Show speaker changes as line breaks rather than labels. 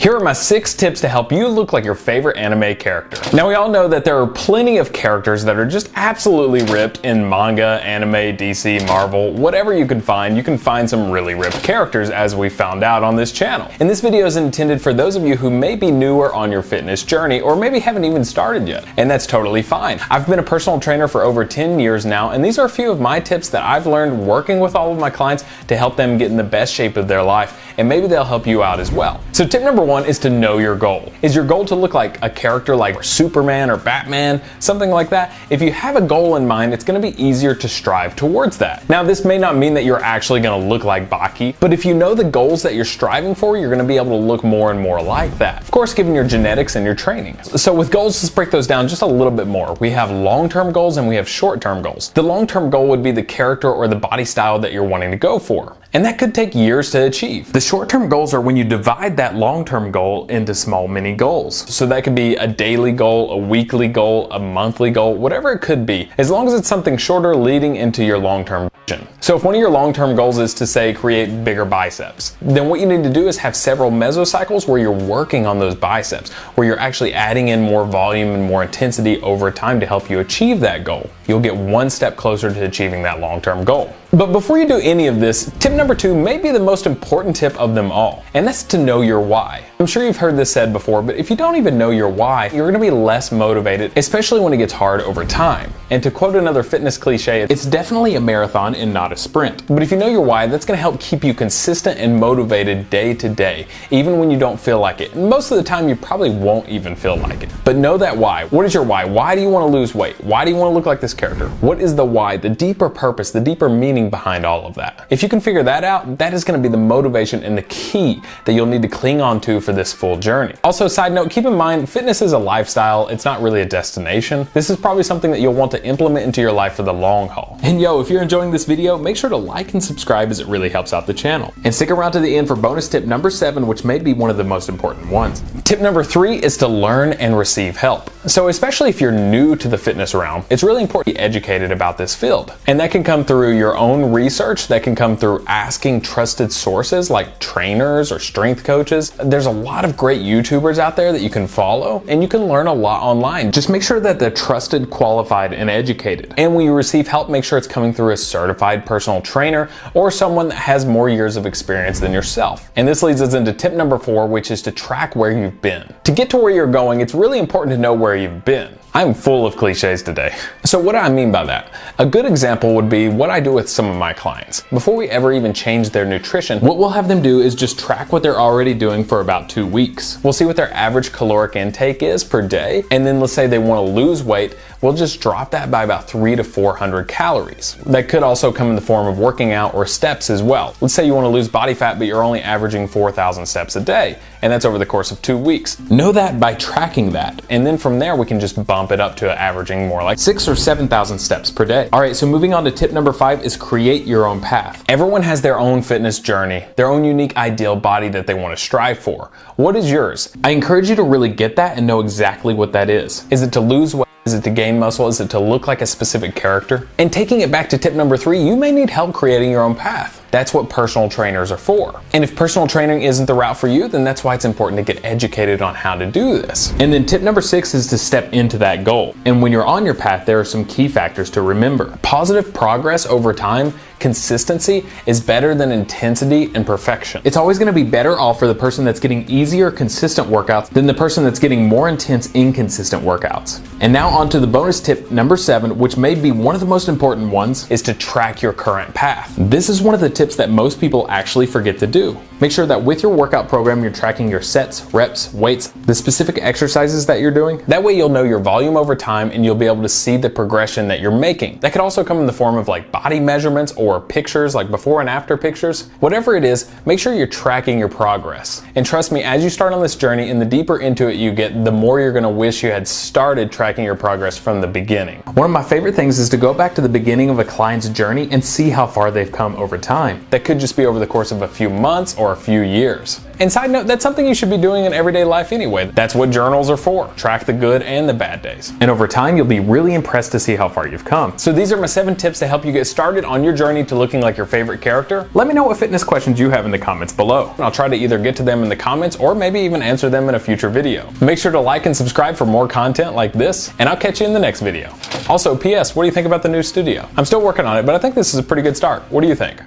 Here are my 6 tips to help you look like your favorite anime character. Now we all know that there are plenty of characters that are just absolutely ripped in manga, anime, DC, Marvel, whatever you can find some really ripped characters as we found out on this channel. And this video is intended for those of you who may be newer on your fitness journey or maybe haven't even started yet. And that's totally fine. I've been a personal trainer for over 10 years now, and these are a few of my tips that I've learned working with all of my clients to help them get in the best shape of their life, and maybe they'll help you out as well. So tip number 1 is to know your goal. Is your goal to look like a character like Superman or Batman, something like that? If you have a goal in mind, it's going to be easier to strive towards that. Now, this may not mean that you're actually going to look like Baki, but if you know the goals that you're striving for, you're going to be able to look more and more like that. Of course, given your genetics and your training. So with goals, let's break those down just a little bit more. We have long-term goals and we have short-term goals. The long-term goal would be the character or the body style that you're wanting to go for, and that could take years to achieve. The short-term goals are when you divide that long-term goal into small mini goals. So that could be a daily goal, a weekly goal, a monthly goal, whatever it could be, as long as it's something shorter leading into your long-term vision. So if one of your long-term goals is to say create bigger biceps, then what you need to do is have several mesocycles where you're working on those biceps, where you're actually adding in more volume and more intensity over time to help you achieve that goal. You'll get one step closer to achieving that long-term goal. But before you do any of this, tip number 2 may be the most important tip of them all, and that's to know your why. I'm sure you've heard this said before, but if you don't even know your why, you're going to be less motivated, especially when it gets hard over time. And to quote another fitness cliche, it's definitely a marathon and not a sprint. But if you know your why, that's going to help keep you consistent and motivated day to day, even when you don't feel like it. And most of the time, you probably won't even feel like it. But know that why. What is your why? Why do you want to lose weight? Why do you want to look like this character? What is the why, the deeper purpose, the deeper meaning behind all of that? If you can figure that out, that is going to be the motivation and the key that you'll need to cling on to for this full journey. Also, side note, keep in mind, fitness is a lifestyle. It's not really a destination. This is probably something that you'll want to implement into your life for the long haul. And yo, if you're enjoying this video, make sure to like and subscribe as it really helps out the channel. And stick around to the end for bonus tip number 7, which may be one of the most important ones. Tip number 3 is to learn and receive help. So especially if you're new to the fitness realm, it's really important to be educated about this field. And that can come through your own research, that can come through asking trusted sources like trainers or strength coaches. There's a lot of great YouTubers out there that you can follow, and you can learn a lot online. Just make sure that they're trusted, qualified, and educated. And when you receive help, make sure it's coming through a certified personal trainer or someone that has more years of experience than yourself. And this leads us into tip number 4, which is to track where you've been. To get to where you're going, it's really important to know where you've been. I'm full of cliches today. So what do I mean by that? A good example would be what I do with some of my clients. Before we ever even change their nutrition, what we'll have them do is just track what they're already doing for about 2 weeks. We'll see what their average caloric intake is per day, and then let's say they want to lose weight, we'll just drop that by about 300 to 400 calories. That could also come in the form of working out or steps as well. Let's say you want to lose body fat, but you're only averaging 4,000 steps a day, and that's over the course of 2 weeks. Know that by tracking that, and then from there we can just bump it up to averaging more like 6,000 or 7,000 steps per day. All right, so moving on to tip number 5 is create your own path. Everyone has their own fitness journey, their own unique ideal body that they want to strive for. What is yours? I encourage you to really get that and know exactly what that is. Is it to lose weight? Is it to gain muscle? Is it to look like a specific character? And taking it back to tip number 3, you may need help creating your own path. That's what personal trainers are for. And if personal training isn't the route for you, then that's why it's important to get educated on how to do this. And then tip number 6 is to step into that goal. And when you're on your path, there are some key factors to remember. Positive progress over time, consistency is better than intensity and perfection. It's always gonna be better off for the person that's getting easier, consistent workouts than the person that's getting more intense, inconsistent workouts. And now on to the bonus tip number 7, which may be one of the most important ones, is to track your current path. This is one of the tips that most people actually forget to do. Make sure that with your workout program, you're tracking your sets, reps, weights, the specific exercises that you're doing. That way you'll know your volume over time and you'll be able to see the progression that you're making. That could also come in the form of like body measurements or pictures, like before and after pictures. Whatever it is, make sure you're tracking your progress. And trust me, as you start on this journey and the deeper into it you get, the more you're gonna wish you had started tracking your progress from the beginning. One of my favorite things is to go back to the beginning of a client's journey and see how far they've come over time. That could just be over the course of a few months or a few years. And side note, that's something you should be doing in everyday life anyway. That's what journals are for. Track the good and the bad days. And over time, you'll be really impressed to see how far you've come. So these are my 7 tips to help you get started on your journey to looking like your favorite character. Let me know what fitness questions you have in the comments below. I'll try to either get to them in the comments or maybe even answer them in a future video. Make sure to like and subscribe for more content like this, and I'll catch you in the next video. Also, P.S. what do you think about the new studio? I'm still working on it, but I think this is a pretty good start. What do you think?